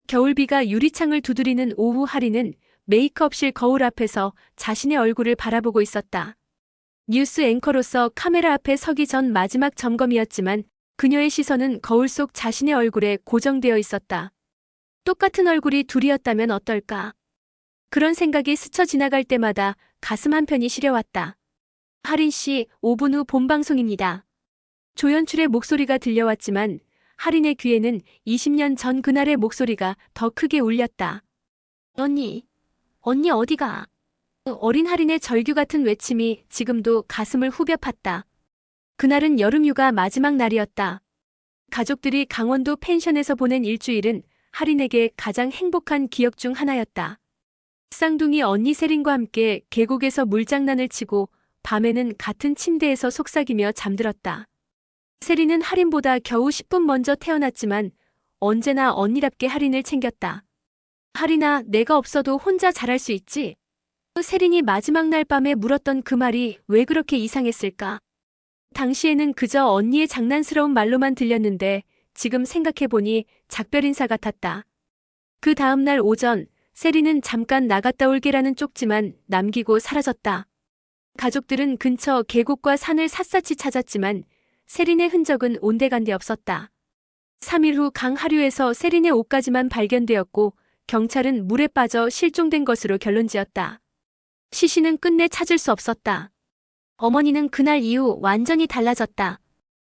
겨울비가 유리창을 두드리는 오후 하리는 메이크업실 거울 앞에서 자신의 얼굴을 바라보고 있었다. 뉴스 앵커로서 카메라 앞에 서기 전 마지막 점검이었지만 그녀의 시선은 거울 속 자신의 얼굴에 고정되어 있었다. 똑같은 얼굴이 둘이었다면 어떨까? 그런 생각이 스쳐 지나갈 때마다 가슴 한편이 시려왔다. 하린 씨, 5분 후 본방송입니다. 조연출의 목소리가 들려왔지만 하린의 귀에는 20년 전 그날의 목소리가 더 크게 울렸다. 언니 어디가? 어린 하린의 절규 같은 외침이 지금도 가슴을 후벼 팠다. 그날은 여름휴가 마지막 날이었다. 가족들이 강원도 펜션에서 보낸 일주일은 하린에게 가장 행복한 기억 중 하나였다. 쌍둥이 언니 세린과 함께 계곡에서 물장난을 치고 밤에는 같은 침대에서 속삭이며 잠들었다. 세린은 하린보다 겨우 10분 먼저 태어났지만 언제나 언니답게 하린을 챙겼다. 하린아, 내가 없어도 혼자 잘할 수 있지? 세린이 마지막 날 밤에 물었던 그 말이 왜 그렇게 이상했을까? 당시에는 그저 언니의 장난스러운 말로만 들렸는데 지금 생각해보니 작별 인사 같았다. 그 다음 날 오전, 세린은 잠깐 나갔다 올게라는 쪽지만 남기고 사라졌다. 가족들은 근처 계곡과 산을 샅샅이 찾았지만 세린의 흔적은 온데간데 없었다. 3일 후 강 하류에서 세린의 옷까지만 발견되었고 경찰은 물에 빠져 실종된 것으로 결론지었다. 시신은 끝내 찾을 수 없었다. 어머니는 그날 이후 완전히 달라졌다.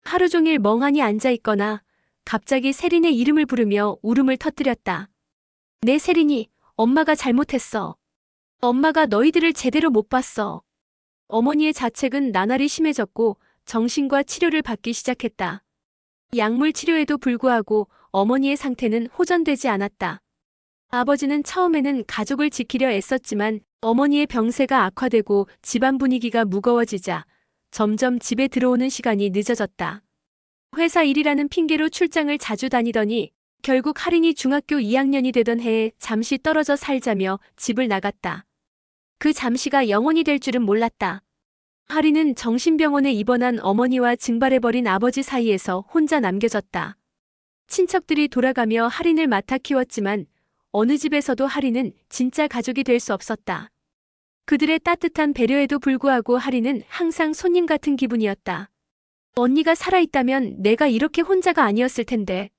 하루 종일 멍하니 앉아있거나 갑자기 세린의 이름을 부르며 울음을 터뜨렸다. 내 세린이, 엄마가 잘못했어. 엄마가 너희들을 제대로 못 봤어. 어머니의 자책은 나날이 심해졌고 정신과 치료를 받기 시작했다. 약물 치료에도 불구하고 어머니의 상태는 호전되지 않았다. 아버지는 처음에는 가족을 지키려 애썼지만 어머니의 병세가 악화되고 집안 분위기가 무거워지자 점점 집에 들어오는 시간이 늦어졌다. 회사 일이라는 핑계로 출장을 자주 다니더니 결국 하린이 중학교 2학년이 되던 해에 잠시 떨어져 살자며 집을 나갔다. 그 잠시가 영원히 될 줄은 몰랐다. 하린은 정신병원에 입원한 어머니와 증발해버린 아버지 사이에서 혼자 남겨졌다. 친척들이 돌아가며 하린을 맡아 키웠지만 어느 집에서도 하린은 진짜 가족이 될 수 없었다. 그들의 따뜻한 배려에도 불구하고 하린은 항상 손님 같은 기분이었다. 언니가 살아있다면 내가 이렇게 혼자가 아니었을 텐데.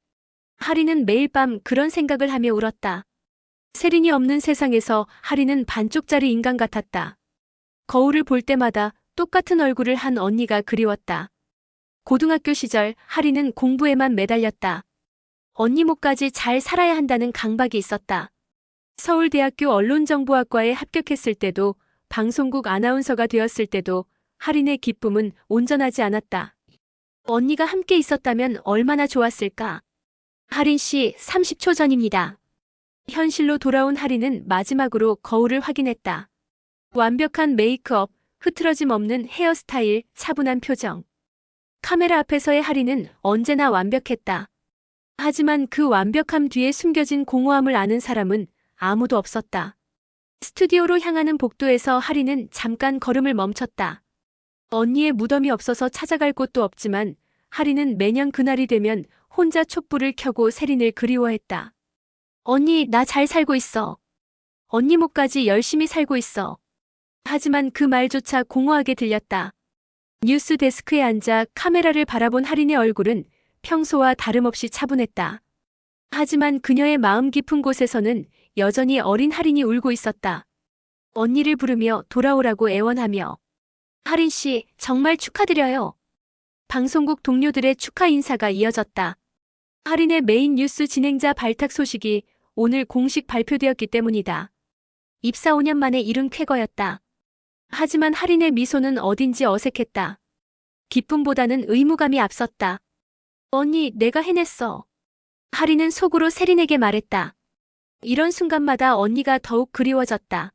하린은 매일 밤 그런 생각을 하며 울었다. 세린이 없는 세상에서 하린은 반쪽짜리 인간 같았다. 거울을 볼 때마다 똑같은 얼굴을 한 언니가 그리웠다. 고등학교 시절 하린은 공부에만 매달렸다. 언니 목까지 잘 살아야 한다는 강박이 있었다. 서울대학교 언론정보학과에 합격했을 때도 방송국 아나운서가 되었을 때도 하린의 기쁨은 온전하지 않았다. 언니가 함께 있었다면 얼마나 좋았을까? 하린 씨, 30초 전입니다. 현실로 돌아온 하린은 마지막으로 거울을 확인했다. 완벽한 메이크업, 흐트러짐 없는 헤어스타일, 차분한 표정. 카메라 앞에서의 하린은 언제나 완벽했다. 하지만 그 완벽함 뒤에 숨겨진 공허함을 아는 사람은 아무도 없었다. 스튜디오로 향하는 복도에서 하린은 잠깐 걸음을 멈췄다. 언니의 무덤이 없어서 찾아갈 곳도 없지만 하린은 매년 그날이 되면 혼자 촛불을 켜고 세린을 그리워했다. 언니, 나 잘 살고 있어. 언니 목까지 열심히 살고 있어. 하지만 그 말조차 공허하게 들렸다. 뉴스 데스크에 앉아 카메라를 바라본 하린의 얼굴은 평소와 다름없이 차분했다. 하지만 그녀의 마음 깊은 곳에서는 여전히 어린 하린이 울고 있었다. 언니를 부르며 돌아오라고 애원하며. 하린 씨, 정말 축하드려요. 방송국 동료들의 축하 인사가 이어졌다. 하린의 메인 뉴스 진행자 발탁 소식이 오늘 공식 발표되었기 때문이다. 입사 5년 만에 이룬 쾌거였다. 하지만 하린의 미소는 어딘지 어색했다. 기쁨보다는 의무감이 앞섰다. 언니, 내가 해냈어. 하린은 속으로 세린에게 말했다. 이런 순간마다 언니가 더욱 그리워졌다.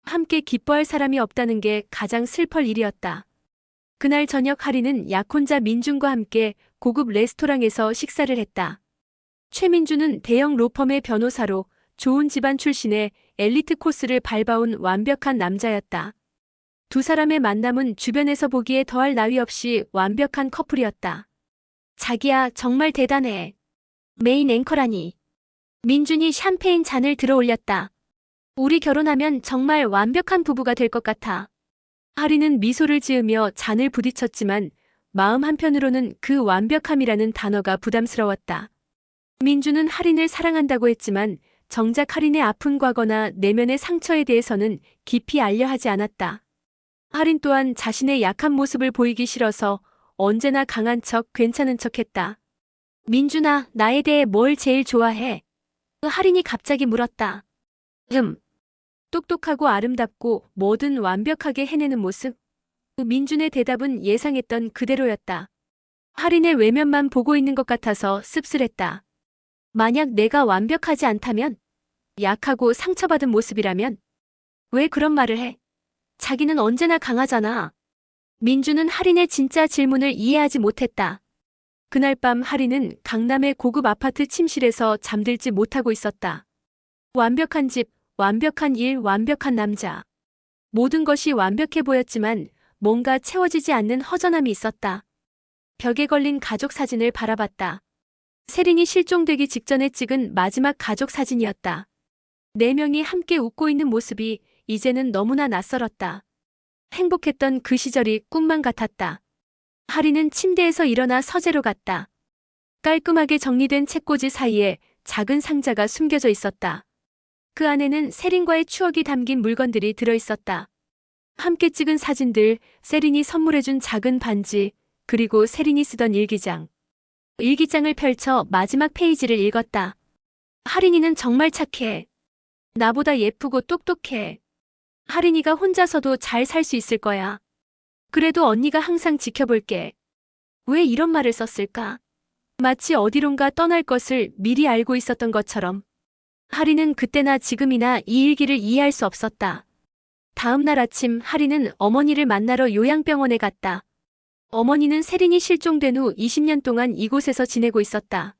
함께 기뻐할 사람이 없다는 게 가장 슬플 일이었다. 그날 저녁 하린은 약혼자 민준과 함께 고급 레스토랑에서 식사를 했다. 최민준은 대형 로펌의 변호사로 좋은 집안 출신의 엘리트 코스를 밟아온 완벽한 남자였다. 두 사람의 만남은 주변에서 보기에 더할 나위 없이 완벽한 커플이었다. 자기야, 정말 대단해. 메인 앵커라니. 민준이 샴페인 잔을 들어 올렸다. 우리 결혼하면 정말 완벽한 부부가 될 것 같아. 하리는 미소를 지으며 잔을 부딪혔지만 마음 한편으로는 그 완벽함이라는 단어가 부담스러웠다. 민준은 하린을 사랑한다고 했지만 정작 하린의 아픈 과거나 내면의 상처에 대해서는 깊이 알려 하지 않았다. 하린 또한 자신의 약한 모습을 보이기 싫어서 언제나 강한 척, 괜찮은 척 했다. 민준아, 나에 대해 뭘 제일 좋아해? 하린이 갑자기 물었다. 똑똑하고 아름답고 뭐든 완벽하게 해내는 모습. 민준의 대답은 예상했던 그대로였다. 하린의 외면만 보고 있는 것 같아서 씁쓸했다. 만약 내가 완벽하지 않다면? 약하고 상처받은 모습이라면? 왜 그런 말을 해? 자기는 언제나 강하잖아. 민준은 하린의 진짜 질문을 이해하지 못했다. 그날 밤 하린은 강남의 고급 아파트 침실에서 잠들지 못하고 있었다. 완벽한 집, 완벽한 일, 완벽한 남자. 모든 것이 완벽해 보였지만 뭔가 채워지지 않는 허전함이 있었다. 벽에 걸린 가족 사진을 바라봤다. 세린이 실종되기 직전에 찍은 마지막 가족 사진이었다. 4명이 함께 웃고 있는 모습이 이제는 너무나 낯설었다. 행복했던 그 시절이 꿈만 같았다. 하리는 침대에서 일어나 서재로 갔다. 깔끔하게 정리된 책꽂이 사이에 작은 상자가 숨겨져 있었다. 그 안에는 세린과의 추억이 담긴 물건들이 들어있었다. 함께 찍은 사진들, 세린이 선물해준 작은 반지, 그리고 세린이 쓰던 일기장. 일기장을 펼쳐 마지막 페이지를 읽었다. 하린이는 정말 착해. 나보다 예쁘고 똑똑해. 하린이가 혼자서도 잘 살 수 있을 거야. 그래도 언니가 항상 지켜볼게. 왜 이런 말을 썼을까? 마치 어디론가 떠날 것을 미리 알고 있었던 것처럼. 하린은 그때나 지금이나 이 일기를 이해할 수 없었다. 다음 날 아침 하린은 어머니를 만나러 요양병원에 갔다. 어머니는 세린이 실종된 후 20년 동안 이곳에서 지내고 있었다.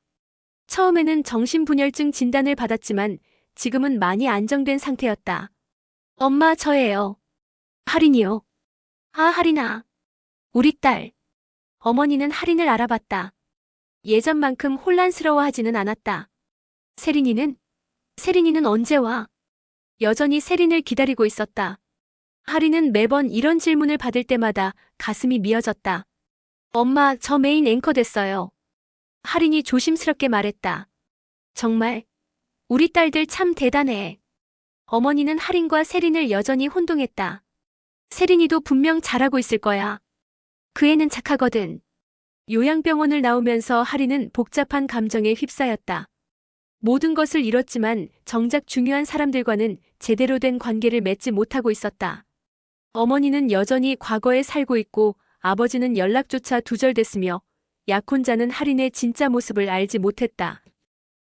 처음에는 정신분열증 진단을 받았지만 지금은 많이 안정된 상태였다. 엄마, 저예요. 하린이요. 아, 하린아. 우리 딸. 어머니는 하린을 알아봤다. 예전만큼 혼란스러워하지는 않았다. 세린이는 언제 와? 여전히 세린을 기다리고 있었다. 하린은 매번 이런 질문을 받을 때마다 가슴이 미어졌다. 엄마, 저 메인 앵커 됐어요. 하린이 조심스럽게 말했다. 정말? 우리 딸들 참 대단해. 어머니는 하린과 세린을 여전히 혼동했다. 세린이도 분명 잘하고 있을 거야. 그 애는 착하거든. 요양병원을 나오면서 하린은 복잡한 감정에 휩싸였다. 모든 것을 잃었지만 정작 중요한 사람들과는 제대로 된 관계를 맺지 못하고 있었다. 어머니는 여전히 과거에 살고 있고 아버지는 연락조차 두절됐으며 약혼자는 하린의 진짜 모습을 알지 못했다.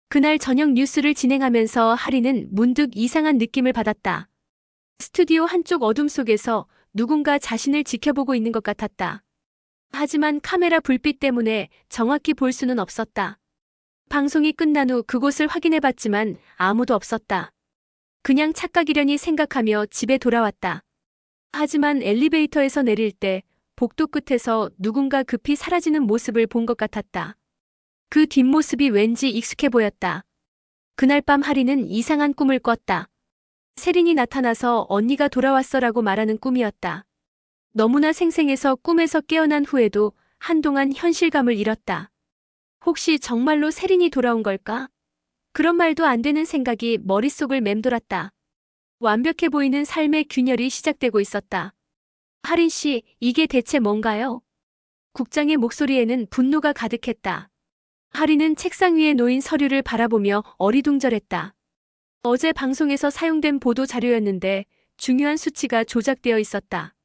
그날 저녁 뉴스를 진행하면서 하린은 문득 이상한 느낌을 받았다. 스튜디오 한쪽 어둠 속에서 누군가 자신을 지켜보고 있는 것 같았다. 하지만 카메라 불빛 때문에 정확히 볼 수는 없었다. 방송이 끝난 후 그곳을 확인해봤지만 아무도 없었다. 그냥 착각이려니 생각하며 집에 돌아왔다. 하지만 엘리베이터에서 내릴 때 복도 끝에서 누군가 급히 사라지는 모습을 본 것 같았다. 그 뒷모습이 왠지 익숙해 보였다. 그날 밤 하린은 이상한 꿈을 꿨다. 세린이 나타나서 언니가 돌아왔어라고 말하는 꿈이었다. 너무나 생생해서 꿈에서 깨어난 후에도 한동안 현실감을 잃었다. 혹시 정말로 세린이 돌아온 걸까? 그런 말도 안 되는 생각이 머릿속을 맴돌았다. 완벽해 보이는 삶의 균열이 시작되고 있었다. 하린 씨, 이게 대체 뭔가요? 국장의 목소리에는 분노가 가득했다. 하린은 책상 위에 놓인 서류를 바라보며 어리둥절했다. 어제 방송에서 사용된 보도 자료였는데 중요한 수치가 조작되어 있었다.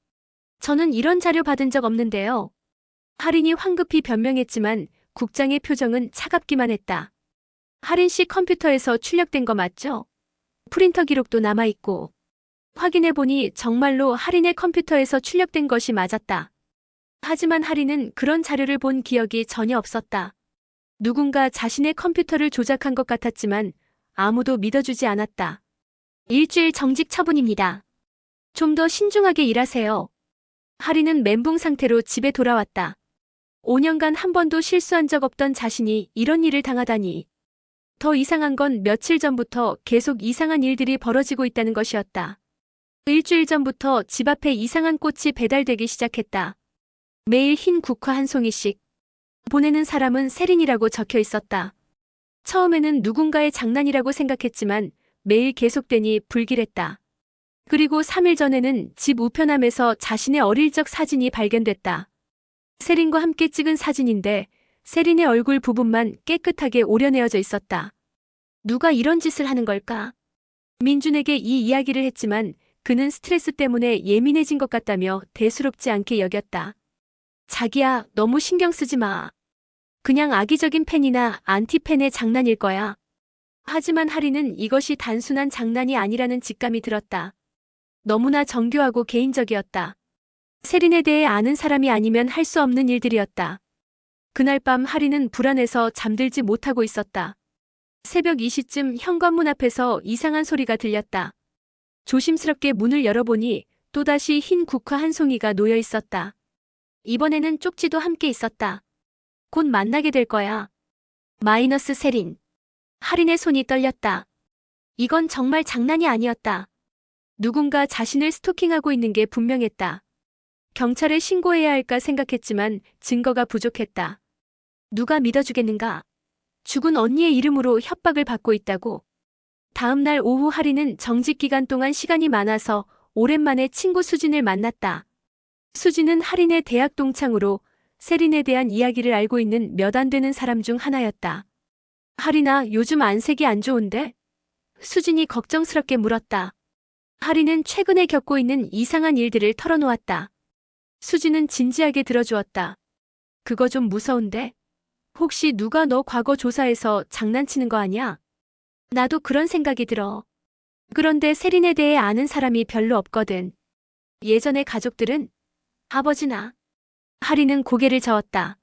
저는 이런 자료 받은 적 없는데요. 하린이 황급히 변명했지만 국장의 표정은 차갑기만 했다. 하린 씨 컴퓨터에서 출력된 거 맞죠? 프린터 기록도 남아있고. 확인해보니 정말로 하린의 컴퓨터에서 출력된 것이 맞았다. 하지만 하린은 그런 자료를 본 기억이 전혀 없었다. 누군가 자신의 컴퓨터를 조작한 것 같았지만 아무도 믿어주지 않았다. 일주일 정직 처분입니다. 좀 더 신중하게 일하세요. 하린은 멘붕 상태로 집에 돌아왔다. 5년간 한 번도 실수한 적 없던 자신이 이런 일을 당하다니. 더 이상한 건 며칠 전부터 계속 이상한 일들이 벌어지고 있다는 것이었다. 일주일 전부터 집 앞에 이상한 꽃이 배달되기 시작했다. 매일 흰 국화 한 송이씩. 보내는 사람은 세린이라고 적혀 있었다. 처음에는 누군가의 장난이라고 생각했지만 매일 계속되니 불길했다. 그리고 3일 전에는 집 우편함에서 자신의 어릴 적 사진이 발견됐다. 세린과 함께 찍은 사진인데 세린의 얼굴 부분만 깨끗하게 오려내어져 있었다. 누가 이런 짓을 하는 걸까? 민준에게 이 이야기를 했지만 그는 스트레스 때문에 예민해진 것 같다며 대수롭지 않게 여겼다. 자기야, 너무 신경 쓰지 마. 그냥 악의적인 팬이나 안티팬의 장난일 거야. 하지만 하리는 이것이 단순한 장난이 아니라는 직감이 들었다. 너무나 정교하고 개인적이었다. 세린에 대해 아는 사람이 아니면 할 수 없는 일들이었다. 그날 밤 하리는 불안해서 잠들지 못하고 있었다. 새벽 2시쯤 현관문 앞에서 이상한 소리가 들렸다. 조심스럽게 문을 열어보니 또다시 흰 국화 한 송이가 놓여 있었다. 이번에는 쪽지도 함께 있었다. 곧 만나게 될 거야. 마이너스 세린. 하린의 손이 떨렸다. 이건 정말 장난이 아니었다. 누군가 자신을 스토킹하고 있는 게 분명했다. 경찰에 신고해야 할까 생각했지만 증거가 부족했다. 누가 믿어주겠는가? 죽은 언니의 이름으로 협박을 받고 있다고. 다음 날 오후 하리는 정직 기간 동안 시간이 많아서 오랜만에 친구 수진을 만났다. 수진은 하린의 대학 동창으로 세린에 대한 이야기를 알고 있는 몇 안 되는 사람 중 하나였다. 하린아, 요즘 안색이 안 좋은데? 수진이 걱정스럽게 물었다. 하린은 최근에 겪고 있는 이상한 일들을 털어놓았다. 수진은 진지하게 들어주었다. 그거 좀 무서운데? 혹시 누가 너 과거 조사해서 장난치는 거 아니야? 나도 그런 생각이 들어. 그런데 세린에 대해 아는 사람이 별로 없거든. 예전의 가족들은? 아버지나. 하리는 고개를 저었다.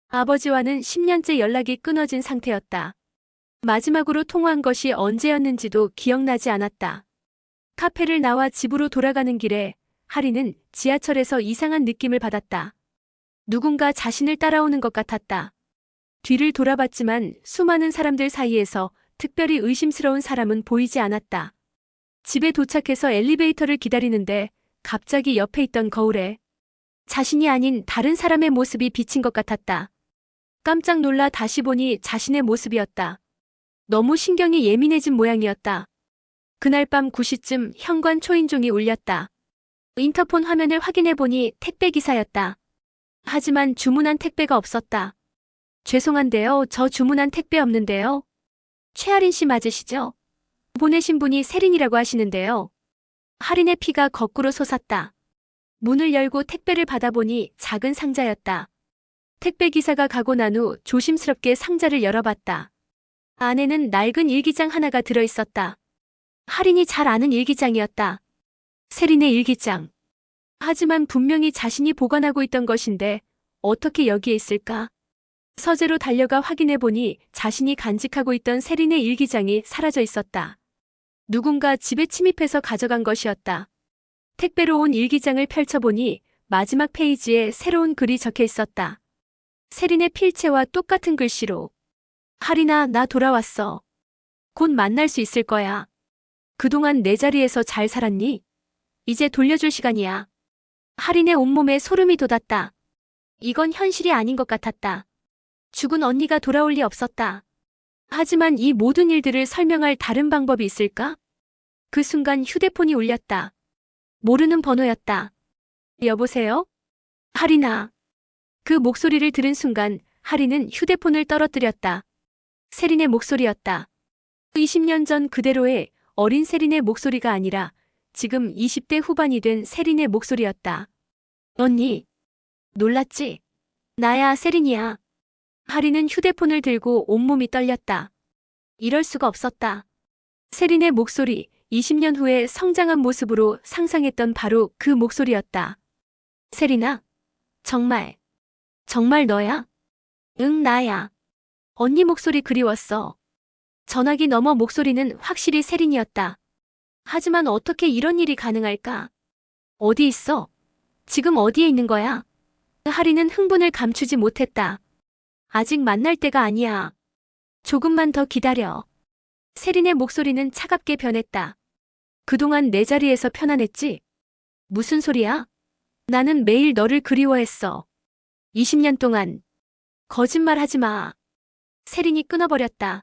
아버지와는 10년째 연락이 끊어진 상태였다. 마지막으로 통화한 것이 언제였는지도 기억나지 않았다. 카페를 나와 집으로 돌아가는 길에 하리는 지하철에서 이상한 느낌을 받았다. 누군가 자신을 따라오는 것 같았다. 뒤를 돌아봤지만 수많은 사람들 사이에서 특별히 의심스러운 사람은 보이지 않았다. 집에 도착해서 엘리베이터를 기다리는데 갑자기 옆에 있던 거울에 자신이 아닌 다른 사람의 모습이 비친 것 같았다. 깜짝 놀라 다시 보니 자신의 모습이었다. 너무 신경이 예민해진 모양이었다. 그날 밤 9시쯤 현관 초인종이 울렸다. 인터폰 화면을 확인해보니 택배기사였다. 하지만 주문한 택배가 없었다. 죄송한데요, 저 주문한 택배 없는데요. 최아린 씨 맞으시죠? 보내신 분이 세린이라고 하시는데요. 하린의 피가 거꾸로 솟았다. 문을 열고 택배를 받아보니 작은 상자였다. 택배기사가 가고 난 후 조심스럽게 상자를 열어봤다. 안에는 낡은 일기장 하나가 들어있었다. 하린이 잘 아는 일기장이었다. 세린의 일기장. 하지만 분명히 자신이 보관하고 있던 것인데 어떻게 여기에 있을까? 서재로 달려가 확인해보니 자신이 간직하고 있던 세린의 일기장이 사라져 있었다. 누군가 집에 침입해서 가져간 것이었다. 택배로 온 일기장을 펼쳐보니 마지막 페이지에 새로운 글이 적혀 있었다. 세린의 필체와 똑같은 글씨로. 하린아, 나 돌아왔어. 곧 만날 수 있을 거야. 그동안 내 자리에서 잘 살았니? 이제 돌려줄 시간이야. 하린의 온몸에 소름이 돋았다. 이건 현실이 아닌 것 같았다. 죽은 언니가 돌아올 리 없었다. 하지만 이 모든 일들을 설명할 다른 방법이 있을까? 그 순간 휴대폰이 울렸다. 모르는 번호였다. 여보세요? 하린아. 그 목소리를 들은 순간 하린은 휴대폰을 떨어뜨렸다. 세린의 목소리였다. 20년 전 그대로의 어린 세린의 목소리가 아니라 지금 20대 후반이 된 세린의 목소리였다. 언니. 놀랐지? 나야, 세린이야. 하린은 휴대폰을 들고 온몸이 떨렸다. 이럴 수가 없었다. 세린의 목소리, 20년 후에 성장한 모습으로 상상했던 바로 그 목소리였다. 세린아? 정말 너야? 응, 나야. 언니 목소리 그리웠어. 전화기 너머 목소리는 확실히 세린이었다. 하지만 어떻게 이런 일이 가능할까? 어디 있어? 지금 어디에 있는 거야? 하린은 흥분을 감추지 못했다. 아직 만날 때가 아니야. 조금만 더 기다려. 세린의 목소리는 차갑게 변했다. 그동안 내 자리에서 편안했지? 무슨 소리야? 나는 매일 너를 그리워했어. 20년 동안. 거짓말 하지 마. 세린이 끊어버렸다.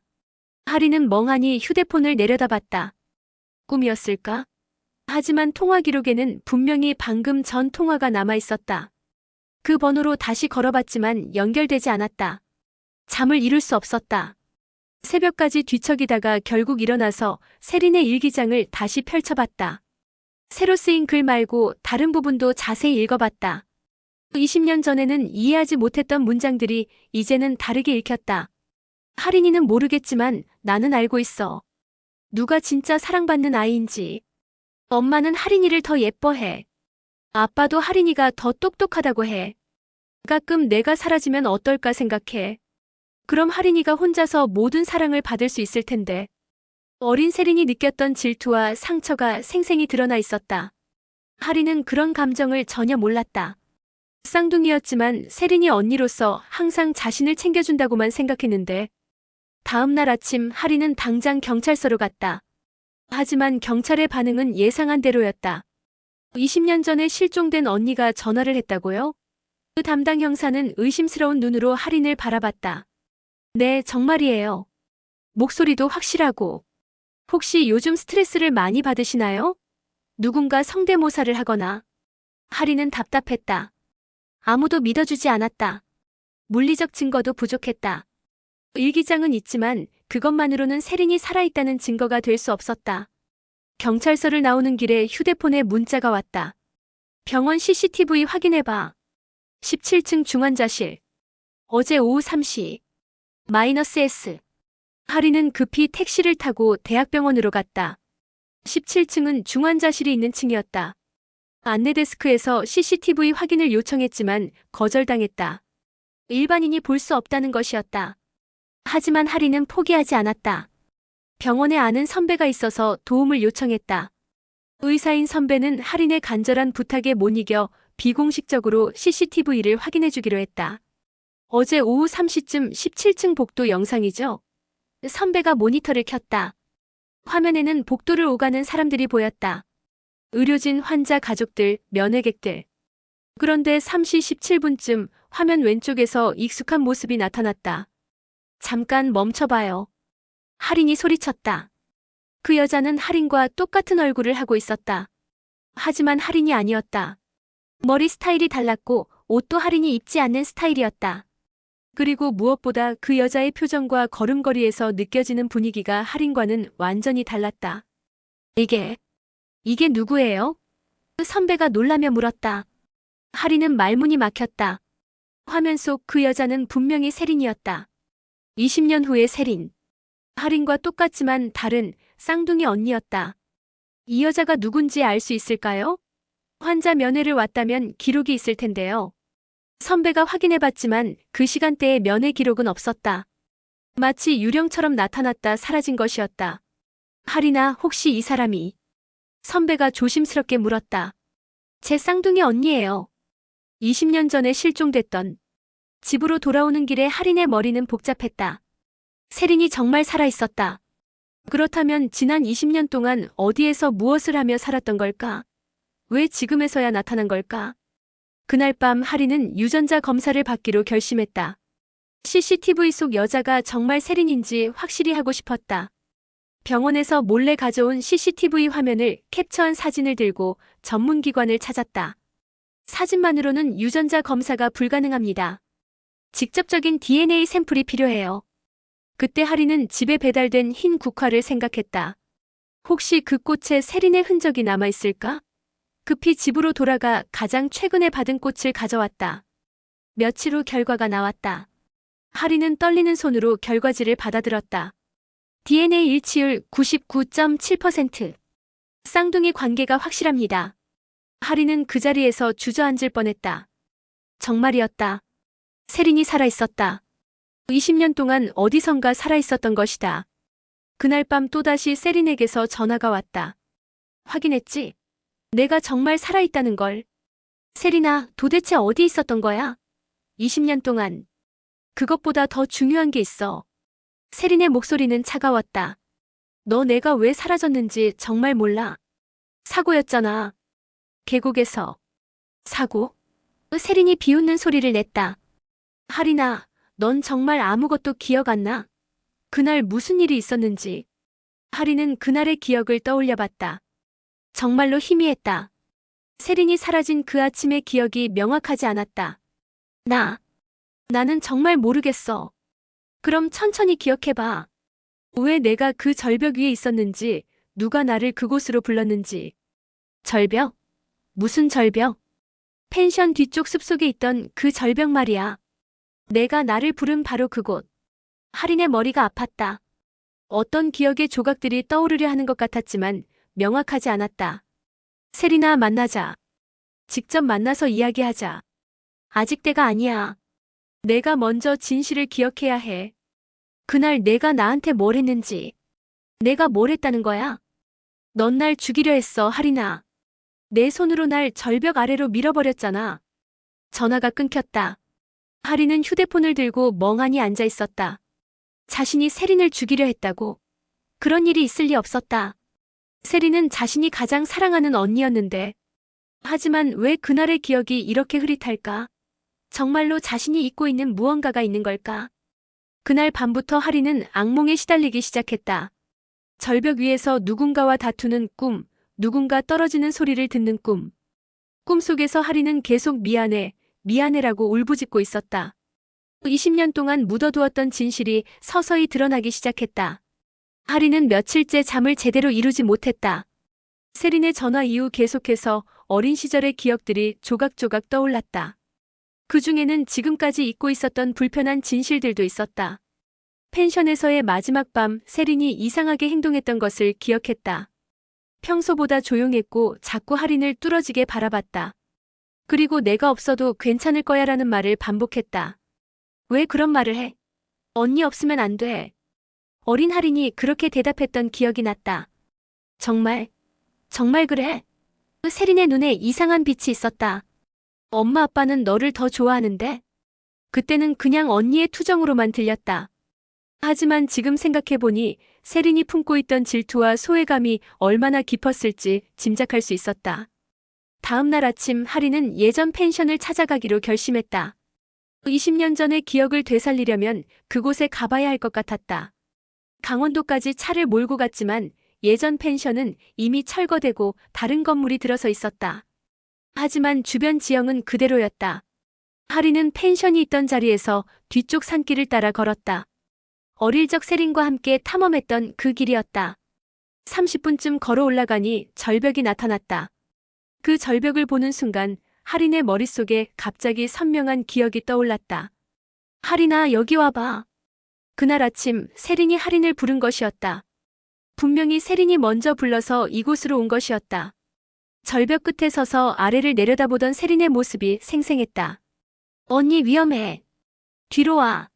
하리는 멍하니 휴대폰을 내려다봤다. 꿈이었을까? 하지만 통화 기록에는 분명히 방금 전 통화가 남아있었다. 그 번호로 다시 걸어봤지만 연결되지 않았다. 잠을 이룰 수 없었다. 새벽까지 뒤척이다가 결국 일어나서 세린의 일기장을 다시 펼쳐봤다. 새로 쓰인 글 말고 다른 부분도 자세히 읽어봤다. 20년 전에는 이해하지 못했던 문장들이 이제는 다르게 읽혔다. 하린이는 모르겠지만 나는 알고 있어. 누가 진짜 사랑받는 아이인지. 엄마는 하린이를 더 예뻐해. 아빠도 하린이가 더 똑똑하다고 해. 가끔 내가 사라지면 어떨까 생각해. 그럼 하린이가 혼자서 모든 사랑을 받을 수 있을 텐데. 어린 세린이 느꼈던 질투와 상처가 생생히 드러나 있었다. 하린은 그런 감정을 전혀 몰랐다. 쌍둥이였지만 세린이 언니로서 항상 자신을 챙겨준다고만 생각했는데 다음 날 아침 하린은 당장 경찰서로 갔다. 하지만 경찰의 반응은 예상한 대로였다. 20년 전에 실종된 언니가 전화를 했다고요? 그 담당 형사는 의심스러운 눈으로 하린을 바라봤다. 네, 정말이에요. 목소리도 확실하고. 혹시 요즘 스트레스를 많이 받으시나요? 누군가 성대모사를 하거나. 하린은 답답했다. 아무도 믿어주지 않았다. 물리적 증거도 부족했다. 일기장은 있지만 그것만으로는 세린이 살아있다는 증거가 될 수 없었다. 경찰서를 나오는 길에 휴대폰에 문자가 왔다. 병원 CCTV 확인해봐. 17층 중환자실. 어제 오후 3시. -S. 하린은 급히 택시를 타고 대학병원으로 갔다. 17층은 중환자실이 있는 층이었다. 안내데스크에서 CCTV 확인을 요청했지만 거절당했다. 일반인이 볼 수 없다는 것이었다. 하지만 하린은 포기하지 않았다. 병원에 아는 선배가 있어서 도움을 요청했다. 의사인 선배는 하린의 간절한 부탁에 못 이겨 비공식적으로 CCTV를 확인해주기로 했다. 어제 오후 3시쯤 17층 복도 영상이죠? 선배가 모니터를 켰다. 화면에는 복도를 오가는 사람들이 보였다. 의료진, 환자 가족들, 면회객들. 그런데 3시 17분쯤 화면 왼쪽에서 익숙한 모습이 나타났다. 잠깐 멈춰봐요. 하린이 소리쳤다. 그 여자는 하린과 똑같은 얼굴을 하고 있었다. 하지만 하린이 아니었다. 머리 스타일이 달랐고 옷도 하린이 입지 않는 스타일이었다. 그리고 무엇보다 그 여자의 표정과 걸음걸이에서 느껴지는 분위기가 하린과는 완전히 달랐다. 이게 누구예요? 그 선배가 놀라며 물었다. 하린은 말문이 막혔다. 화면 속 그 여자는 분명히 세린이었다. 20년 후의 세린. 하린과 똑같지만 다른 쌍둥이 언니였다. 이 여자가 누군지 알 수 있을까요? 환자 면회를 왔다면 기록이 있을 텐데요. 선배가 확인해봤지만 그 시간대에 면회 기록은 없었다. 마치 유령처럼 나타났다 사라진 것이었다. 하린아, 혹시 이 사람이? 선배가 조심스럽게 물었다. 제 쌍둥이 언니예요. 20년 전에 실종됐던. 집으로 돌아오는 길에 하린의 머리는 복잡했다. 세린이 정말 살아있었다. 그렇다면 지난 20년 동안 어디에서 무엇을 하며 살았던 걸까? 왜 지금에서야 나타난 걸까? 그날 밤 하린은 유전자 검사를 받기로 결심했다. CCTV 속 여자가 정말 세린인지 확실히 하고 싶었다. 병원에서 몰래 가져온 CCTV 화면을 캡처한 사진을 들고 전문기관을 찾았다. 사진만으로는 유전자 검사가 불가능합니다. 직접적인 DNA 샘플이 필요해요. 그때 하린은 집에 배달된 흰 국화를 생각했다. 혹시 그 꽃에 세린의 흔적이 남아있을까? 급히 집으로 돌아가 가장 최근에 받은 꽃을 가져왔다. 며칠 후 결과가 나왔다. 하린은 떨리는 손으로 결과지를 받아들었다. DNA 일치율 99.7%. 쌍둥이 관계가 확실합니다. 하린은 그 자리에서 주저앉을 뻔했다. 정말이었다. 세린이 살아있었다. 20년 동안 어디선가 살아있었던 것이다. 그날 밤 또다시 세린에게서 전화가 왔다. 확인했지? 내가 정말 살아있다는 걸. 세린아, 도대체 어디 있었던 거야? 20년 동안. 그것보다 더 중요한 게 있어. 세린의 목소리는 차가웠다. 너 내가 왜 사라졌는지 정말 몰라. 사고였잖아. 계곡에서. 사고? 세린이 비웃는 소리를 냈다. 하리나, 넌 정말 아무것도 기억 안 나? 그날 무슨 일이 있었는지. 하리는 그날의 기억을 떠올려 봤다. 정말로 희미했다. 세린이 사라진 그 아침의 기억이 명확하지 않았다. 나는 정말 모르겠어. 그럼 천천히 기억해봐. 왜 내가 그 절벽 위에 있었는지, 누가 나를 그곳으로 불렀는지. 절벽? 무슨 절벽? 펜션 뒤쪽 숲속에 있던 그 절벽 말이야. 내가 나를 부른 바로 그곳. 할인의 머리가 아팠다. 어떤 기억의 조각들이 떠오르려 하는 것 같았지만 명확하지 않았다. 세리나 만나자. 직접 만나서 이야기하자. 아직 때가 아니야. 내가 먼저 진실을 기억해야 해. 그날 내가 나한테 뭘 했는지. 내가 뭘 했다는 거야? 넌 날 죽이려 했어, 하리나. 내 손으로 날 절벽 아래로 밀어버렸잖아. 전화가 끊겼다. 하리는 휴대폰을 들고 멍하니 앉아 있었다. 자신이 세린을 죽이려 했다고? 그런 일이 있을 리 없었다. 세린은 자신이 가장 사랑하는 언니였는데. 하지만 왜 그날의 기억이 이렇게 흐릿할까? 정말로 자신이 잊고 있는 무언가가 있는 걸까? 그날 밤부터 하리는 악몽에 시달리기 시작했다. 절벽 위에서 누군가와 다투는 꿈, 누군가 떨어지는 소리를 듣는 꿈. 꿈속에서 하리는 계속 미안해, 미안해라고 울부짖고 있었다. 20년 동안 묻어두었던 진실이 서서히 드러나기 시작했다. 하리는 며칠째 잠을 제대로 이루지 못했다. 세린의 전화 이후 계속해서 어린 시절의 기억들이 조각조각 떠올랐다. 그 중에는 지금까지 잊고 있었던 불편한 진실들도 있었다. 펜션에서의 마지막 밤 세린이 이상하게 행동했던 것을 기억했다. 평소보다 조용했고 자꾸 할인을 뚫어지게 바라봤다. 그리고 내가 없어도 괜찮을 거야라는 말을 반복했다. 왜 그런 말을 해? 언니 없으면 안 돼. 어린 할인이 그렇게 대답했던 기억이 났다. 정말 그래? 세린의 눈에 이상한 빛이 있었다. 엄마 아빠는 너를 더 좋아하는데? 그때는 그냥 언니의 투정으로만 들렸다. 하지만 지금 생각해보니 세린이 품고 있던 질투와 소외감이 얼마나 깊었을지 짐작할 수 있었다. 다음 날 아침 하리는 예전 펜션을 찾아가기로 결심했다. 20년 전의 기억을 되살리려면 그곳에 가봐야 할 것 같았다. 강원도까지 차를 몰고 갔지만 예전 펜션은 이미 철거되고 다른 건물이 들어서 있었다. 하지만 주변 지형은 그대로였다. 하리는 펜션이 있던 자리에서 뒤쪽 산길을 따라 걸었다. 어릴 적 세린과 함께 탐험했던 그 길이었다. 30분쯤 걸어 올라가니 절벽이 나타났다. 그 절벽을 보는 순간 하린의 머릿속에 갑자기 선명한 기억이 떠올랐다. 하린아, 여기 와봐. 그날 아침 세린이 하린을 부른 것이었다. 분명히 세린이 먼저 불러서 이곳으로 온 것이었다. 절벽 끝에 서서 아래를 내려다보던 세린의 모습이 생생했다. 언니 위험해. 뒤로 와.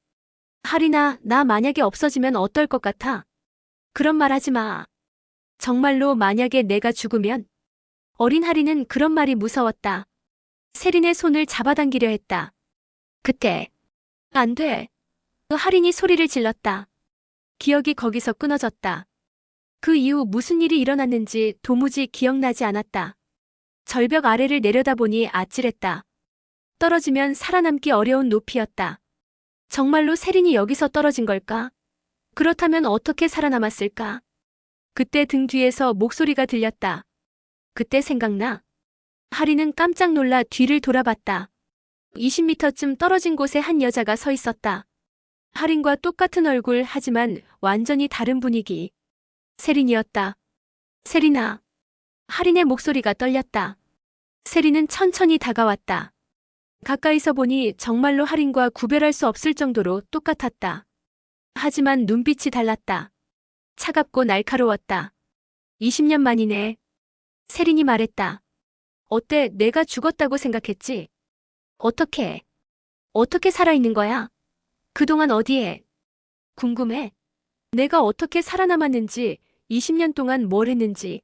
하린아, 나 만약에 없어지면 어떨 것 같아? 그런 말 하지 마. 정말로 만약에 내가 죽으면? 어린 하린은 그런 말이 무서웠다. 세린의 손을 잡아당기려 했다. 그때 안 돼. 하린이 소리를 질렀다. 기억이 거기서 끊어졌다. 그 이후 무슨 일이 일어났는지 도무지 기억나지 않았다. 절벽 아래를 내려다보니 아찔했다. 떨어지면 살아남기 어려운 높이였다. 정말로 세린이 여기서 떨어진 걸까? 그렇다면 어떻게 살아남았을까? 그때 등 뒤에서 목소리가 들렸다. 그때 생각나? 하리는 깜짝 놀라 뒤를 돌아봤다. 20m쯤 떨어진 곳에 한 여자가 서 있었다. 하린과 똑같은 얼굴 하지만 완전히 다른 분위기. 세린이었다. 세린아. 하린의 목소리가 떨렸다. 세린은 천천히 다가왔다. 가까이서 보니 정말로 하린과 구별할 수 없을 정도로 똑같았다. 하지만 눈빛이 달랐다. 차갑고 날카로웠다. 20년 만이네. 세린이 말했다. 어때, 내가 죽었다고 생각했지? 어떻게 살아있는 거야? 그동안 어디에? 궁금해. 내가 어떻게 살아남았는지, 20년 동안 뭘 했는지.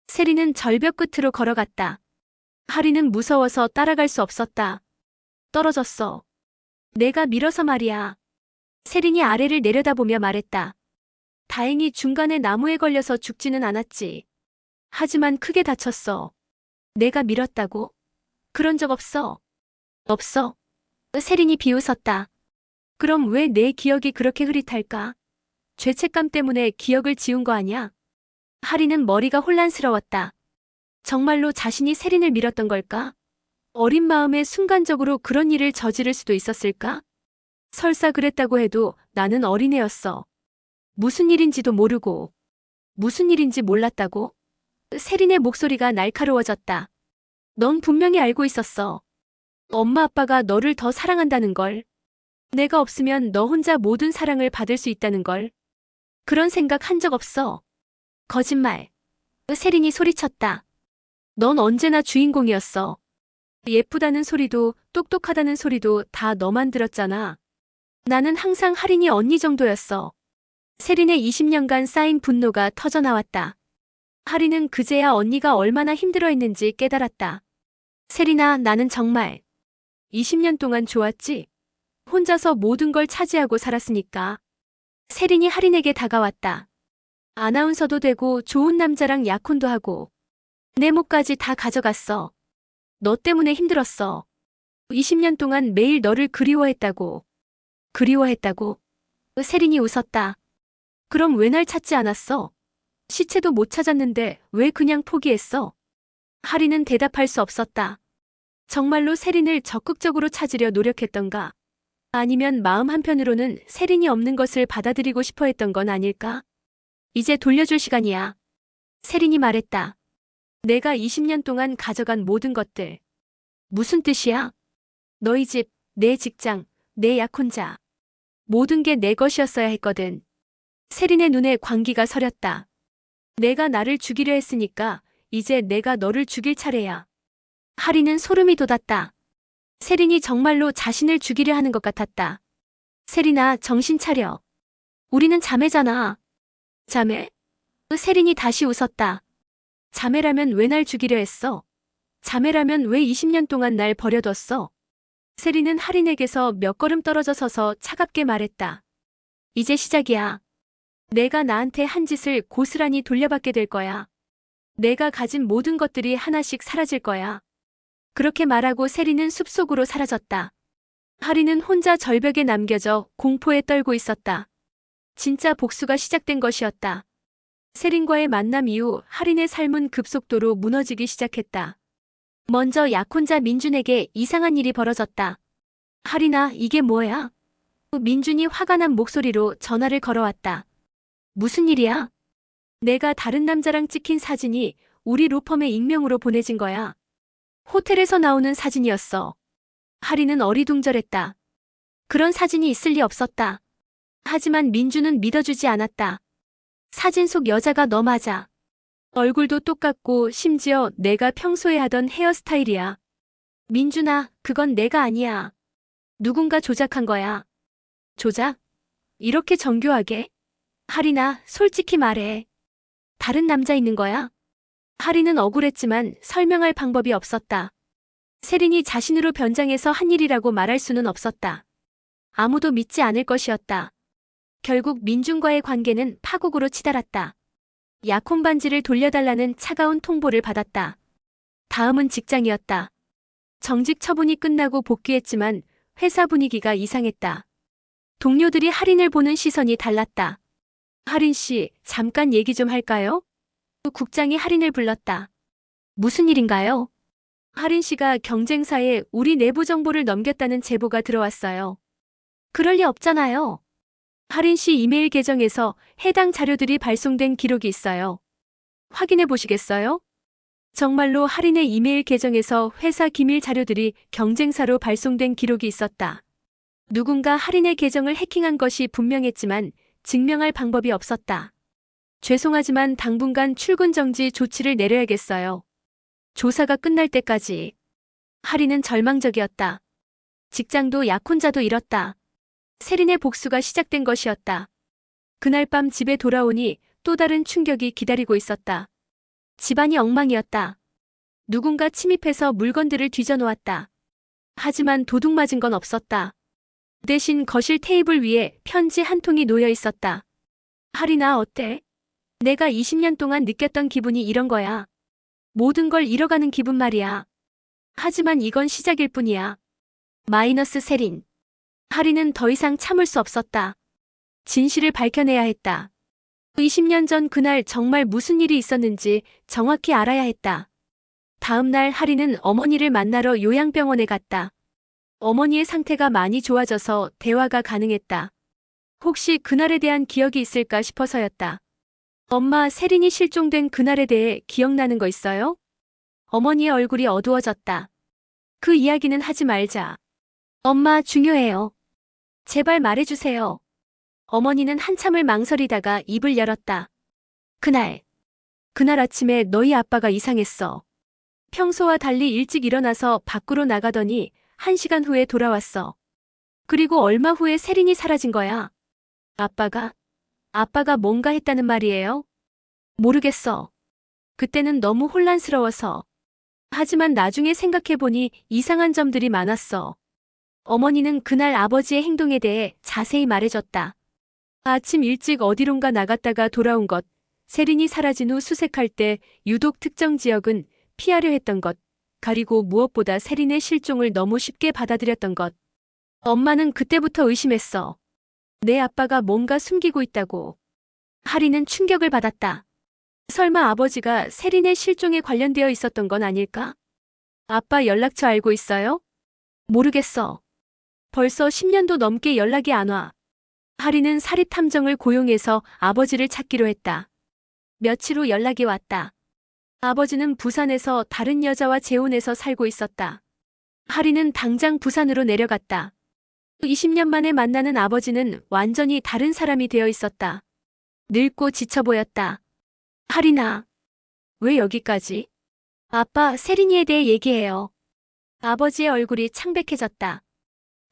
세린은 절벽 끝으로 걸어갔다. 하리는 무서워서 따라갈 수 없었다. 떨어졌어. 내가 밀어서 말이야. 세린이 아래를 내려다보며 말했다. 다행히 중간에 나무에 걸려서 죽지는 않았지. 하지만 크게 다쳤어. 내가 밀었다고? 그런 적 없어. 없어. 세린이 비웃었다. 그럼 왜 내 기억이 그렇게 흐릿할까? 죄책감 때문에 기억을 지운 거 아니야? 하리는 머리가 혼란스러웠다. 정말로 자신이 세린을 밀었던 걸까? 어린 마음에 순간적으로 그런 일을 저지를 수도 있었을까? 설사 그랬다고 해도 나는 어린애였어. 무슨 일인지도 모르고, 무슨 일인지 몰랐다고? 세린의 목소리가 날카로워졌다. 넌 분명히 알고 있었어. 엄마 아빠가 너를 더 사랑한다는 걸. 내가 없으면 너 혼자 모든 사랑을 받을 수 있다는 걸. 그런 생각 한 적 없어. 거짓말. 세린이 소리쳤다. 넌 언제나 주인공이었어. 예쁘다는 소리도 똑똑하다는 소리도 다 너만 들었잖아. 나는 항상 하린이 언니 정도였어. 세린의 20년간 쌓인 분노가 터져나왔다. 하린은 그제야 언니가 얼마나 힘들어했는지 깨달았다. 세린아, 나는 정말 20년 동안 좋았지? 혼자서 모든 걸 차지하고 살았으니까. 세린이 하린에게 다가왔다. 아나운서도 되고 좋은 남자랑 약혼도 하고 내 몫까지 다 가져갔어. 너 때문에 힘들었어. 20년 동안 매일 너를 그리워했다고. 그리워했다고? 세린이 웃었다. 그럼 왜 날 찾지 않았어? 시체도 못 찾았는데 왜 그냥 포기했어? 하린은 대답할 수 없었다. 정말로 세린을 적극적으로 찾으려 노력했던가? 아니면 마음 한편으로는 세린이 없는 것을 받아들이고 싶어 했던 건 아닐까? 이제 돌려줄 시간이야. 세린이 말했다. 내가 20년 동안 가져간 모든 것들. 무슨 뜻이야? 너희 집, 내 직장, 내 약혼자. 모든 게 내 것이었어야 했거든. 세린의 눈에 광기가 서렸다. 내가 나를 죽이려 했으니까 이제 내가 너를 죽일 차례야. 하리는 소름이 돋았다. 세린이 정말로 자신을 죽이려 하는 것 같았다. 세린아, 정신 차려. 우리는 자매잖아. 자매? 세린이 다시 웃었다. 자매라면 왜 날 죽이려 했어? 자매라면 왜 20년 동안 날 버려뒀어? 세린은 하린에게서 몇 걸음 떨어져 서서 차갑게 말했다. 이제 시작이야. 내가 나한테 한 짓을 고스란히 돌려받게 될 거야. 내가 가진 모든 것들이 하나씩 사라질 거야. 그렇게 말하고 세린은 숲속으로 사라졌다. 하린은 혼자 절벽에 남겨져 공포에 떨고 있었다. 진짜 복수가 시작된 것이었다. 세린과의 만남 이후 하린의 삶은 급속도로 무너지기 시작했다. 먼저 약혼자 민준에게 이상한 일이 벌어졌다. 하린아, 이게 뭐야? 민준이 화가 난 목소리로 전화를 걸어왔다. 무슨 일이야? 내가 다른 남자랑 찍힌 사진이 우리 로펌에 익명으로 보내진 거야. 호텔에서 나오는 사진이었어. 하린은 어리둥절했다. 그런 사진이 있을 리 없었다. 하지만 민준은 믿어주지 않았다. 사진 속 여자가 너 맞아. 얼굴도 똑같고 심지어 내가 평소에 하던 헤어스타일이야. 민준아, 그건 내가 아니야. 누군가 조작한 거야. 조작? 이렇게 정교하게? 하린아, 솔직히 말해. 다른 남자 있는 거야? 하린은 억울했지만 설명할 방법이 없었다. 세린이 자신으로 변장해서 한 일이라고 말할 수는 없었다. 아무도 믿지 않을 것이었다. 결국 민준과의 관계는 파국으로 치달았다. 약혼 반지를 돌려달라는 차가운 통보를 받았다. 다음은 직장이었다. 정직 처분이 끝나고 복귀했지만 회사 분위기가 이상했다. 동료들이 하린을 보는 시선이 달랐다. 하린 씨, 잠깐 얘기 좀 할까요? 국장이 하린을 불렀다. 무슨 일인가요? 하린 씨가 경쟁사에 우리 내부 정보를 넘겼다는 제보가 들어왔어요. 그럴 리 없잖아요. 하린 씨 이메일 계정에서 해당 자료들이 발송된 기록이 있어요. 확인해 보시겠어요? 정말로 하린의 이메일 계정에서 회사 기밀 자료들이 경쟁사로 발송된 기록이 있었다. 누군가 하린의 계정을 해킹한 것이 분명했지만 증명할 방법이 없었다. 죄송하지만 당분간 출근 정지 조치를 내려야겠어요. 조사가 끝날 때까지. 하린은 절망적이었다. 직장도 약혼자도 잃었다. 세린의 복수가 시작된 것이었다. 그날 밤 집에 돌아오니 또 다른 충격이 기다리고 있었다. 집안이 엉망이었다. 누군가 침입해서 물건들을 뒤져놓았다. 하지만 도둑 맞은 건 없었다. 대신 거실 테이블 위에 편지 한 통이 놓여 있었다. 할인아, 어때? 내가 20년 동안 느꼈던 기분이 이런 거야. 모든 걸 잃어가는 기분 말이야. 하지만 이건 시작일 뿐이야. 마이너스 세린. 할인은 더 이상 참을 수 없었다. 진실을 밝혀내야 했다. 20년 전 그날 정말 무슨 일이 있었는지 정확히 알아야 했다. 다음 날 할인은 어머니를 만나러 요양병원에 갔다. 어머니의 상태가 많이 좋아져서 대화가 가능했다. 혹시 그날에 대한 기억이 있을까 싶어서였다. 엄마, 세린이 실종된 그날에 대해 기억나는 거 있어요? 어머니의 얼굴이 어두워졌다. 그 이야기는 하지 말자. 엄마, 중요해요. 제발 말해주세요. 어머니는 한참을 망설이다가 입을 열었다. 그날 아침에 너희 아빠가 이상했어. 평소와 달리 일찍 일어나서 밖으로 나가더니 1시간 후에 돌아왔어. 그리고 얼마 후에 세린이 사라진 거야. 아빠가 뭔가 했다는 말이에요? 모르겠어. 그때는 너무 혼란스러워서. 하지만 나중에 생각해보니 이상한 점들이 많았어. 어머니는 그날 아버지의 행동에 대해 자세히 말해줬다. 아침 일찍 어디론가 나갔다가 돌아온 것, 세린이 사라진 후 수색할 때 유독 특정 지역은 피하려 했던 것, 그리고 무엇보다 세린의 실종을 너무 쉽게 받아들였던 것. 엄마는 그때부터 의심했어. 내 아빠가 뭔가 숨기고 있다고. 할인은 충격을 받았다. 설마 아버지가 세린의 실종에 관련되어 있었던 건 아닐까? 아빠 연락처 알고 있어요? 모르겠어. 벌써 10년도 넘게 연락이 안 와. 할인은 사립탐정을 고용해서 아버지를 찾기로 했다. 며칠 후 연락이 왔다. 아버지는 부산에서 다른 여자와 재혼해서 살고 있었다. 할인은 당장 부산으로 내려갔다. 20년 만에 만나는 아버지는 완전히 다른 사람이 되어 있었다. 늙고 지쳐 보였다. 할인아, 왜 여기까지? 아빠, 세린이에 대해 얘기해요. 아버지의 얼굴이 창백해졌다.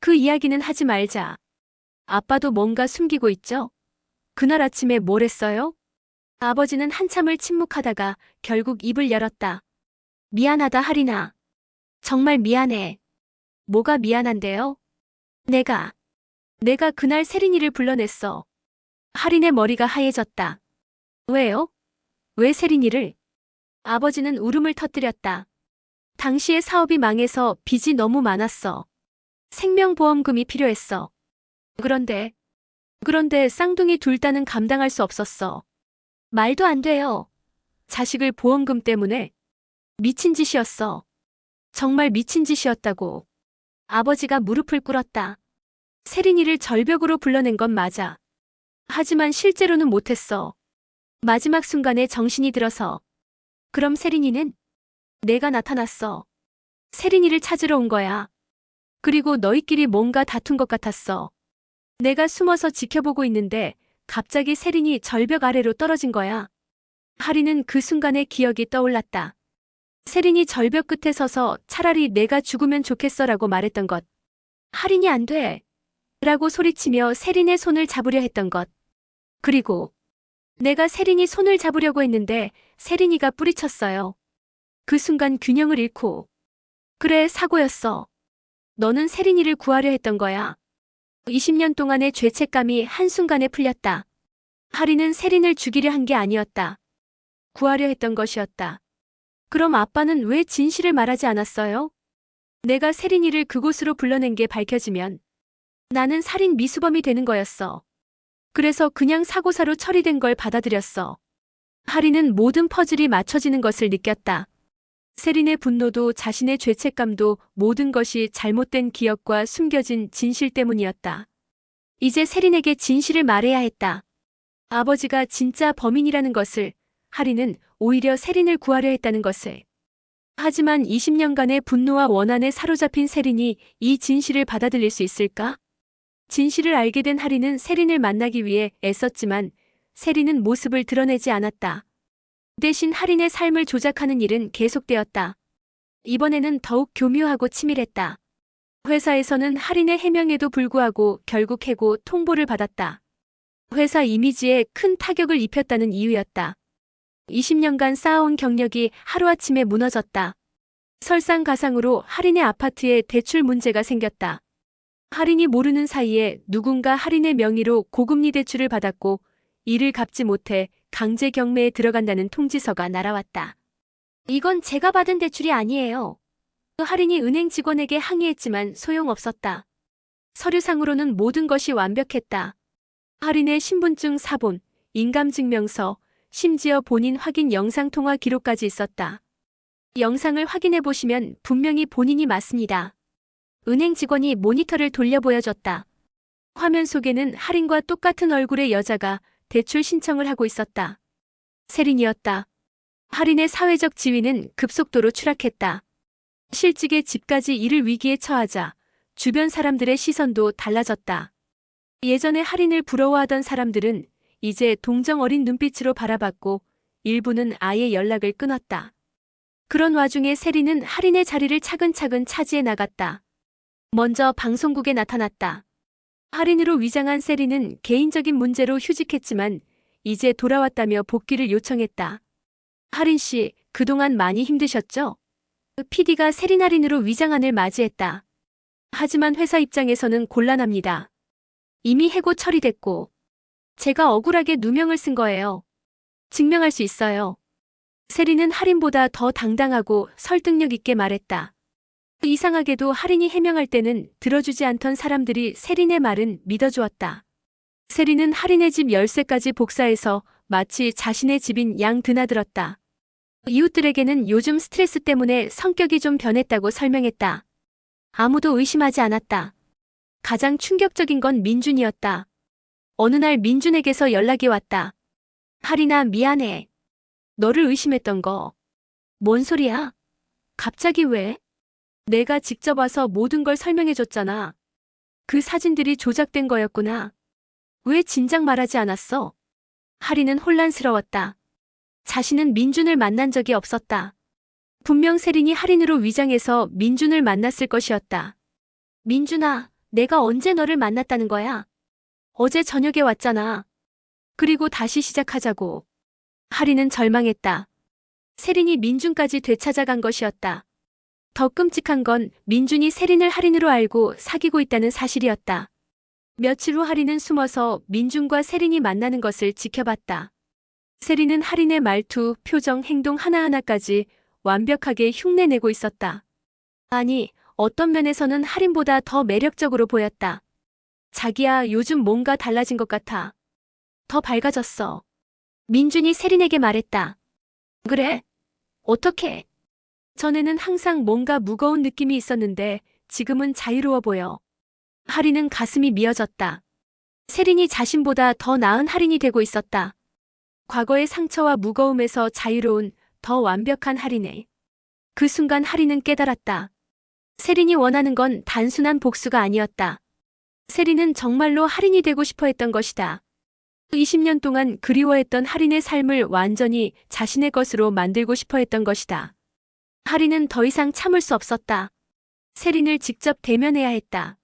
그 이야기는 하지 말자. 아빠도 뭔가 숨기고 있죠? 그날 아침에 뭘 했어요? 아버지는 한참을 침묵하다가 결국 입을 열었다. 미안하다, 할인아. 정말 미안해. 뭐가 미안한데요? 내가 그날 세린이를 불러냈어. 할인의 머리가 하얘졌다. 왜요? 왜 세린이를? 아버지는 울음을 터뜨렸다. 당시에 사업이 망해서 빚이 너무 많았어. 생명보험금이 필요했어. 그런데 쌍둥이 둘 다는 감당할 수 없었어. 말도 안 돼요. 자식을 보험금 때문에. 미친 짓이었어. 정말 미친 짓이었다고. 아버지가 무릎을 꿇었다. 세린이를 절벽으로 불러낸 건 맞아. 하지만 실제로는 못했어. 마지막 순간에 정신이 들어서. 그럼 세린이는? 내가 나타났어. 세린이를 찾으러 온 거야. 그리고 너희끼리 뭔가 다툰 것 같았어. 내가 숨어서 지켜보고 있는데 갑자기 세린이 절벽 아래로 떨어진 거야. 할인은 그 순간의 기억이 떠올랐다. 세린이 절벽 끝에 서서 차라리 내가 죽으면 좋겠어라고 말했던 것. 할인이 안 돼. 라고 소리치며 세린의 손을 잡으려 했던 것. 그리고 내가 세린이 손을 잡으려고 했는데 세린이가 뿌리쳤어요. 그 순간 균형을 잃고. 그래, 사고였어. 너는 세린이를 구하려 했던 거야. 20년 동안의 죄책감이 한순간에 풀렸다. 할인은 세린을 죽이려 한 게 아니었다. 구하려 했던 것이었다. 그럼 아빠는 왜 진실을 말하지 않았어요? 내가 세린이를 그곳으로 불러낸 게 밝혀지면 나는 살인 미수범이 되는 거였어. 그래서 그냥 사고사로 처리된 걸 받아들였어. 할인은 모든 퍼즐이 맞춰지는 것을 느꼈다. 세린의 분노도 자신의 죄책감도 모든 것이 잘못된 기억과 숨겨진 진실 때문이었다. 이제 세린에게 진실을 말해야 했다. 아버지가 진짜 범인이라는 것을, 할인은 오히려 세린을 구하려 했다는 것을. 하지만 20년간의 분노와 원한에 사로잡힌 세린이 이 진실을 받아들일 수 있을까? 진실을 알게 된 할인은 세린을 만나기 위해 애썼지만 세린은 모습을 드러내지 않았다. 대신 할인의 삶을 조작하는 일은 계속되었다. 이번에는 더욱 교묘하고 치밀했다. 회사에서는 할인의 해명에도 불구하고 결국 해고 통보를 받았다. 회사 이미지에 큰 타격을 입혔다는 이유였다. 20년간 쌓아온 경력이 하루아침에 무너졌다. 설상가상으로 할인의 아파트에 대출 문제가 생겼다. 할인이 모르는 사이에 누군가 할인의 명의로 고금리 대출을 받았고 이를 갚지 못해 강제 경매에 들어간다는 통지서가 날아왔다. 이건 제가 받은 대출이 아니에요. 할인이 은행 직원에게 항의했지만 소용없었다. 서류상으로는 모든 것이 완벽했다. 할인의 신분증 사본, 인감증명서, 심지어 본인 확인 영상통화 기록까지 있었다. 영상을 확인해 보시면 분명히 본인이 맞습니다. 은행 직원이 모니터를 돌려 보여줬다. 화면 속에는 할인과 똑같은 얼굴의 여자가 대출 신청을 하고 있었다. 세린이었다. 할인의 사회적 지위는 급속도로 추락했다. 실직의 집까지 이를 위기에 처하자 주변 사람들의 시선도 달라졌다. 예전에 할인을 부러워하던 사람들은 이제 동정 어린 눈빛으로 바라봤고 일부는 아예 연락을 끊었다. 그런 와중에 세린은 할인의 자리를 차근차근 차지해 나갔다. 먼저 방송국에 나타났다. 할인으로 위장한 세린은 개인적인 문제로 휴직했지만 이제 돌아왔다며 복귀를 요청했다. 할인 씨, 그동안 많이 힘드셨죠? PD가 세린 할인으로 위장한을 맞이했다. 하지만 회사 입장에서는 곤란합니다. 이미 해고 처리됐고 제가 억울하게 누명을 쓴 거예요. 증명할 수 있어요. 세린은 할인보다 더 당당하고 설득력 있게 말했다. 이상하게도 할인이 해명할 때는 들어주지 않던 사람들이 세린의 말은 믿어주었다. 세린은 할인의 집 열쇠까지 복사해서 마치 자신의 집인 양 드나들었다. 이웃들에게는 요즘 스트레스 때문에 성격이 좀 변했다고 설명했다. 아무도 의심하지 않았다. 가장 충격적인 건 민준이었다. 어느 날 민준에게서 연락이 왔다. 할인아, 미안해. 너를 의심했던 거. 뭔 소리야? 갑자기 왜? 내가 직접 와서 모든 걸 설명해줬잖아. 그 사진들이 조작된 거였구나. 왜 진작 말하지 않았어? 할인은 혼란스러웠다. 자신은 민준을 만난 적이 없었다. 분명 세린이 할인으로 위장해서 민준을 만났을 것이었다. 민준아, 내가 언제 너를 만났다는 거야? 어제 저녁에 왔잖아. 그리고 다시 시작하자고. 할인은 절망했다. 세린이 민준까지 되찾아간 것이었다. 더 끔찍한 건 민준이 세린을 할인으로 알고 사귀고 있다는 사실이었다. 며칠 후 할인은 숨어서 민준과 세린이 만나는 것을 지켜봤다. 세린은 할인의 말투, 표정, 행동 하나하나까지 완벽하게 흉내내고 있었다. 아니, 어떤 면에서는 할인보다 더 매력적으로 보였다. 자기야, 요즘 뭔가 달라진 것 같아. 더 밝아졌어. 민준이 세린에게 말했다. 그래? 어떻게? 전에는 항상 뭔가 무거운 느낌이 있었는데 지금은 자유로워 보여. 할인은 가슴이 미어졌다. 세린이 자신보다 더 나은 할인이 되고 있었다. 과거의 상처와 무거움에서 자유로운 더 완벽한 할인에. 그 순간 할인은 깨달았다. 세린이 원하는 건 단순한 복수가 아니었다. 세린은 정말로 할인이 되고 싶어 했던 것이다. 20년 동안 그리워했던 할인의 삶을 완전히 자신의 것으로 만들고 싶어 했던 것이다. 할인은 더 이상 참을 수 없었다. 세린을 직접 대면해야 했다.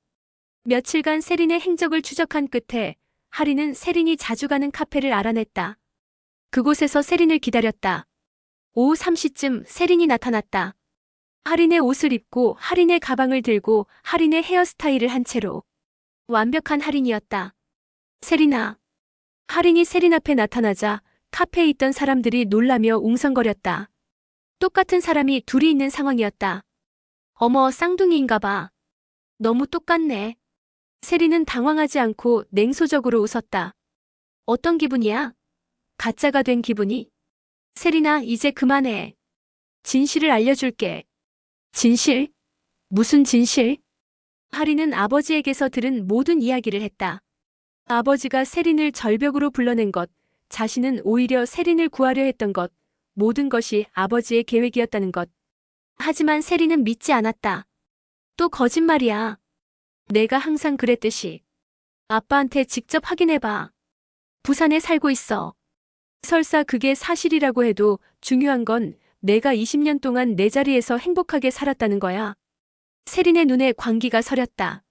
며칠간 세린의 행적을 추적한 끝에 할인은 세린이 자주 가는 카페를 알아냈다. 그곳에서 세린을 기다렸다. 오후 3시쯤 세린이 나타났다. 할인의 옷을 입고 할인의 가방을 들고 할인의 헤어스타일을 한 채로. 완벽한 할인이었다. 세린아. 할인이 세린 앞에 나타나자 카페에 있던 사람들이 놀라며 웅성거렸다. 똑같은 사람이 둘이 있는 상황이었다. 어머, 쌍둥이인가 봐. 너무 똑같네. 세린은 당황하지 않고 냉소적으로 웃었다. 어떤 기분이야? 가짜가 된 기분이? 세린아, 이제 그만해. 진실을 알려줄게. 진실? 무슨 진실? 할인은 아버지에게서 들은 모든 이야기를 했다. 아버지가 세린을 절벽으로 불러낸 것, 자신은 오히려 세린을 구하려 했던 것, 모든 것이 아버지의 계획이었다는 것. 하지만 세린은 믿지 않았다. 또 거짓말이야. 내가 항상 그랬듯이. 아빠한테 직접 확인해봐. 부산에 살고 있어. 설사 그게 사실이라고 해도 중요한 건 내가 20년 동안 내 자리에서 행복하게 살았다는 거야. 세린의 눈에 광기가 서렸다.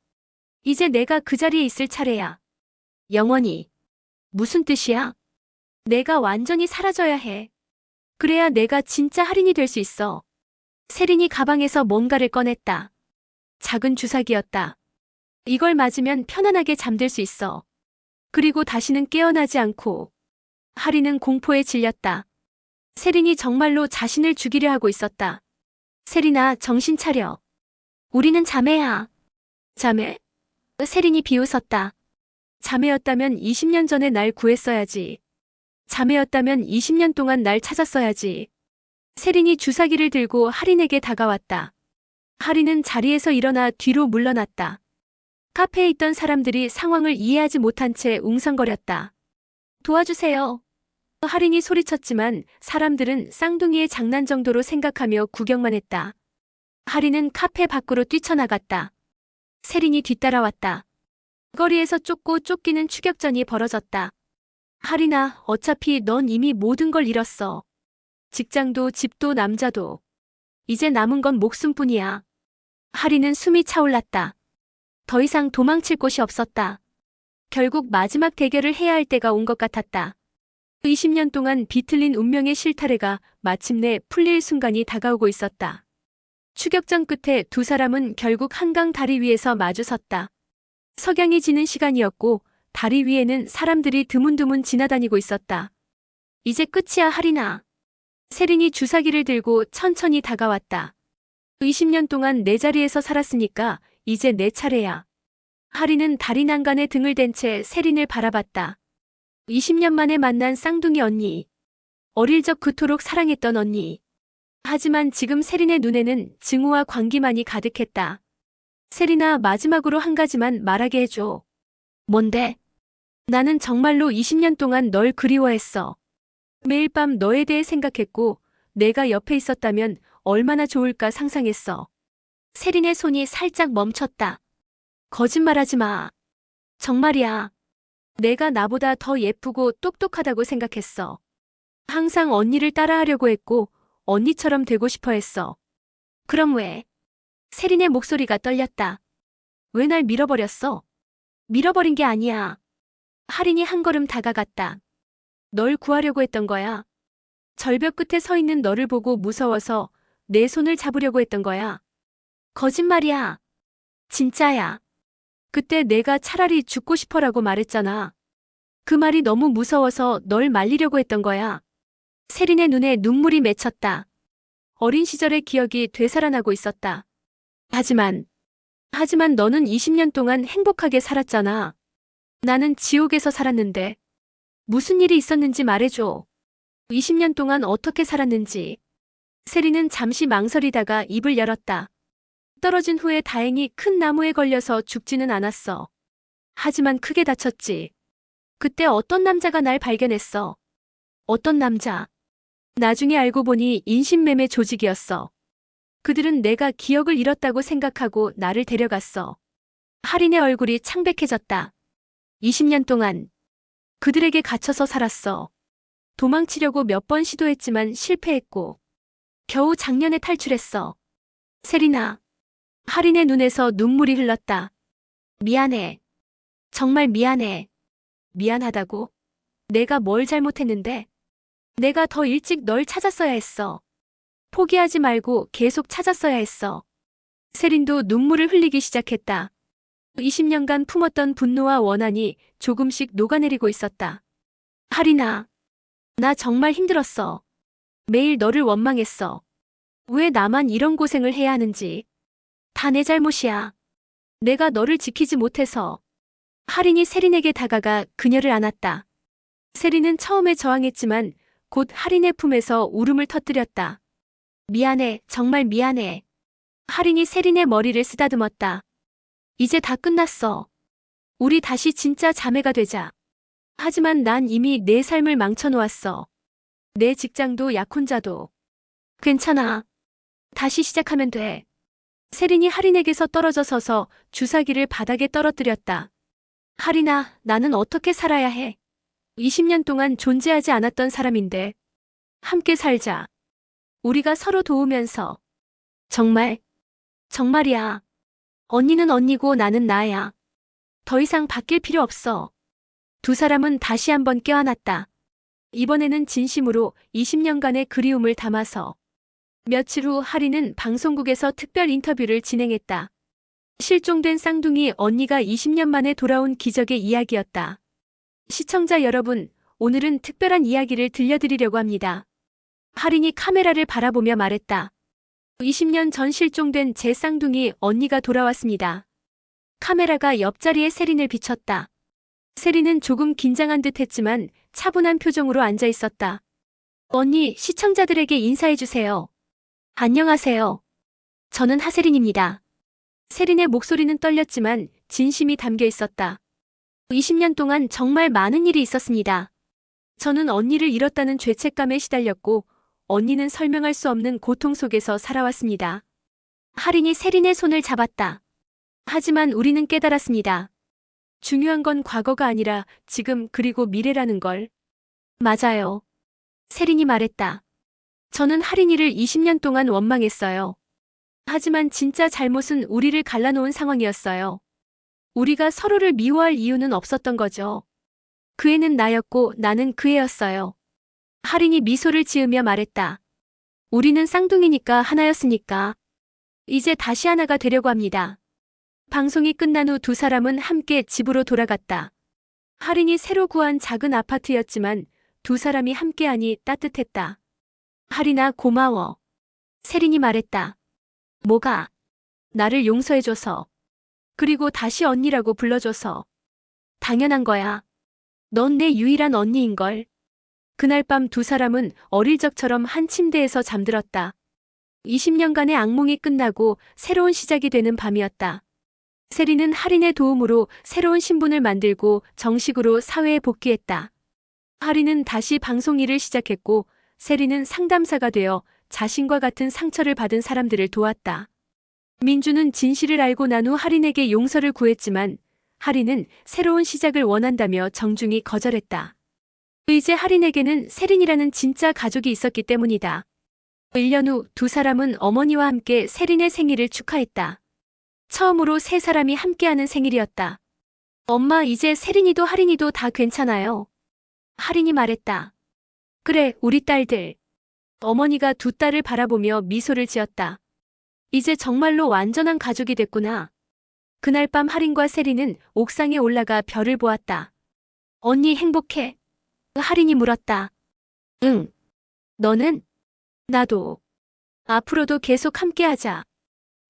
이제 내가 그 자리에 있을 차례야. 영원히. 무슨 뜻이야? 내가 완전히 사라져야 해. 그래야 내가 진짜 할인이 될 수 있어. 세린이 가방에서 뭔가를 꺼냈다. 작은 주사기였다. 이걸 맞으면 편안하게 잠들 수 있어. 그리고 다시는 깨어나지 않고. 하리는 공포에 질렸다. 세린이 정말로 자신을 죽이려 하고 있었다. 세린아, 정신 차려. 우리는 자매야. 자매? 세린이 비웃었다. 자매였다면 20년 전에 날 구했어야지. 자매였다면 20년 동안 날 찾았어야지. 세린이 주사기를 들고 하린에게 다가왔다. 하린은 자리에서 일어나 뒤로 물러났다. 카페에 있던 사람들이 상황을 이해하지 못한 채 웅성거렸다. 도와주세요. 하린이 소리쳤지만 사람들은 쌍둥이의 장난 정도로 생각하며 구경만 했다. 하린은 카페 밖으로 뛰쳐나갔다. 세린이 뒤따라왔다. 거리에서 쫓고 쫓기는 추격전이 벌어졌다. 하린아, 어차피 넌 이미 모든 걸 잃었어. 직장도 집도 남자도. 이제 남은 건 목숨뿐이야. 하린은 숨이 차올랐다. 더 이상 도망칠 곳이 없었다. 결국 마지막 대결을 해야 할 때가 온 것 같았다. 20년 동안 비틀린 운명의 실타래가 마침내 풀릴 순간이 다가오고 있었다. 추격전 끝에 두 사람은 결국 한강 다리 위에서 마주섰다. 석양이 지는 시간이었고 다리 위에는 사람들이 드문드문 지나다니고 있었다. 이제 끝이야, 하린아. 세린이 주사기를 들고 천천히 다가왔다. 20년 동안 내 자리에서 살았으니까 이제 내 차례야. 하린은 다리 난간에 등을 댄 채 세린을 바라봤다. 20년 만에 만난 쌍둥이 언니. 어릴 적 그토록 사랑했던 언니. 하지만 지금 세린의 눈에는 증오와 광기만이 가득했다. 세린아, 마지막으로 한 가지만 말하게 해줘. 뭔데? 나는 정말로 20년 동안 널 그리워했어. 매일 밤 너에 대해 생각했고 내가 옆에 있었다면 얼마나 좋을까 상상했어. 세린의 손이 살짝 멈췄다. 거짓말하지 마. 정말이야. 내가 나보다 더 예쁘고 똑똑하다고 생각했어. 항상 언니를 따라하려고 했고 언니처럼 되고 싶어 했어. 그럼 왜? 세린의 목소리가 떨렸다. 왜 날 밀어버렸어? 밀어버린 게 아니야. 하린이 한 걸음 다가갔다. 널 구하려고 했던 거야. 절벽 끝에 서 있는 너를 보고 무서워서 내 손을 잡으려고 했던 거야. 거짓말이야. 진짜야. 그때 내가 차라리 죽고 싶어라고 말했잖아. 그 말이 너무 무서워서 널 말리려고 했던 거야. 세린의 눈에 눈물이 맺혔다. 어린 시절의 기억이 되살아나고 있었다. 하지만 너는 20년 동안 행복하게 살았잖아. 나는 지옥에서 살았는데. 무슨 일이 있었는지 말해줘. 20년 동안 어떻게 살았는지. 세린은 잠시 망설이다가 입을 열었다. 떨어진 후에 다행히 큰 나무에 걸려서 죽지는 않았어. 하지만 크게 다쳤지. 그때 어떤 남자가 날 발견했어. 어떤 남자? 나중에 알고 보니 인신매매 조직이었어. 그들은 내가 기억을 잃었다고 생각하고 나를 데려갔어. 하린의 얼굴이 창백해졌다. 20년 동안 그들에게 갇혀서 살았어. 도망치려고 몇 번 시도했지만 실패했고 겨우 작년에 탈출했어. 세린아. 하린의 눈에서 눈물이 흘렀다. 미안해. 정말 미안해. 미안하다고? 내가 뭘 잘못했는데? 내가 더 일찍 널 찾았어야 했어. 포기하지 말고 계속 찾았어야 했어. 세린도 눈물을 흘리기 시작했다. 20년간 품었던 분노와 원한이 조금씩 녹아내리고 있었다. 하린아. 나 정말 힘들었어. 매일 너를 원망했어. 왜 나만 이런 고생을 해야 하는지. 다 내 잘못이야. 내가 너를 지키지 못해서. 하린이 세린에게 다가가 그녀를 안았다. 세린은 처음에 저항했지만 곧 하린의 품에서 울음을 터뜨렸다. 미안해, 정말 미안해. 하린이 세린의 머리를 쓰다듬었다. 이제 다 끝났어. 우리 다시 진짜 자매가 되자. 하지만 난 이미 내 삶을 망쳐놓았어. 내 직장도 약혼자도. 괜찮아. 다시 시작하면 돼. 세린이 하린에게서 떨어져 서서 주사기를 바닥에 떨어뜨렸다. 하린아, 나는 어떻게 살아야 해? 20년 동안 존재하지 않았던 사람인데. 함께 살자. 우리가 서로 도우면서. 정말, 정말이야. 언니는 언니고 나는 나야. 더 이상 바뀔 필요 없어. 두 사람은 다시 한번 껴안았다. 이번에는 진심으로 20년간의 그리움을 담아서. 며칠 후 하린은 방송국에서 특별 인터뷰를 진행했다. 실종된 쌍둥이 언니가 20년 만에 돌아온 기적의 이야기였다. 시청자 여러분, 오늘은 특별한 이야기를 들려드리려고 합니다. 할인이 카메라를 바라보며 말했다. 20년 전 실종된 제 쌍둥이 언니가 돌아왔습니다. 카메라가 옆자리에 세린을 비췄다. 세린은 조금 긴장한 듯 했지만 차분한 표정으로 앉아 있었다. 언니, 시청자들에게 인사해주세요. 안녕하세요. 저는 하세린입니다. 세린의 목소리는 떨렸지만 진심이 담겨 있었다. 20년 동안 정말 많은 일이 있었습니다. 저는 언니를 잃었다는 죄책감에 시달렸고, 언니는 설명할 수 없는 고통 속에서 살아왔습니다. 할인이 세린의 손을 잡았다. 하지만 우리는 깨달았습니다. 중요한 건 과거가 아니라 지금 그리고 미래라는 걸. 맞아요. 세린이 말했다. 저는 할인이를 20년 동안 원망했어요. 하지만 진짜 잘못은 우리를 갈라놓은 상황이었어요. 우리가 서로를 미워할 이유는 없었던 거죠. 그 애는 나였고 나는 그 애였어요. 할인이 미소를 지으며 말했다. 우리는 쌍둥이니까 하나였으니까. 이제 다시 하나가 되려고 합니다. 방송이 끝난 후 두 사람은 함께 집으로 돌아갔다. 할인이 새로 구한 작은 아파트였지만 두 사람이 함께하니 따뜻했다. 할인아, 고마워. 세린이 말했다. 뭐가? 나를 용서해줘서. 그리고 다시 언니라고 불러줘서. 당연한 거야. 넌 내 유일한 언니인걸. 그날 밤 두 사람은 어릴 적처럼 한 침대에서 잠들었다. 20년간의 악몽이 끝나고 새로운 시작이 되는 밤이었다. 세린은 할인의 도움으로 새로운 신분을 만들고 정식으로 사회에 복귀했다. 할인은 다시 방송 일을 시작했고, 세린은 상담사가 되어 자신과 같은 상처를 받은 사람들을 도왔다. 민주는 진실을 알고 난 후 할인에게 용서를 구했지만, 할인은 새로운 시작을 원한다며 정중히 거절했다. 이제 할인에게는 세린이라는 진짜 가족이 있었기 때문이다. 1년 후 두 사람은 어머니와 함께 세린의 생일을 축하했다. 처음으로 세 사람이 함께하는 생일이었다. 엄마, 이제 세린이도 할인이도 다 괜찮아요. 할인이 말했다. 그래, 우리 딸들. 어머니가 두 딸을 바라보며 미소를 지었다. 이제 정말로 완전한 가족이 됐구나. 그날 밤 할인과 세린은 옥상에 올라가 별을 보았다. 언니 행복해? 할인이 물었다. 응. 너는? 나도. 앞으로도 계속 함께하자.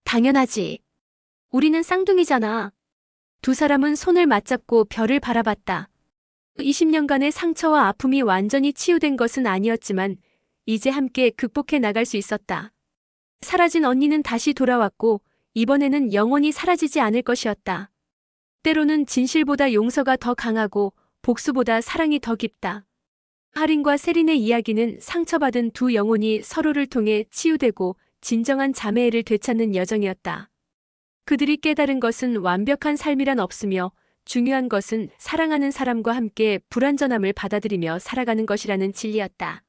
당연하지. 우리는 쌍둥이잖아. 두 사람은 손을 맞잡고 별을 바라봤다. 20년간의 상처와 아픔이 완전히 치유된 것은 아니었지만 이제 함께 극복해 나갈 수 있었다. 사라진 언니는 다시 돌아왔고 이번에는 영원히 사라지지 않을 것이었다. 때로는 진실보다 용서가 더 강하고 복수보다 사랑이 더 깊다. 할인과 세린의 이야기는 상처받은 두 영혼이 서로를 통해 치유되고 진정한 자매애를 되찾는 여정이었다. 그들이 깨달은 것은 완벽한 삶이란 없으며 중요한 것은 사랑하는 사람과 함께 불완전함을 받아들이며 살아가는 것이라는 진리였다.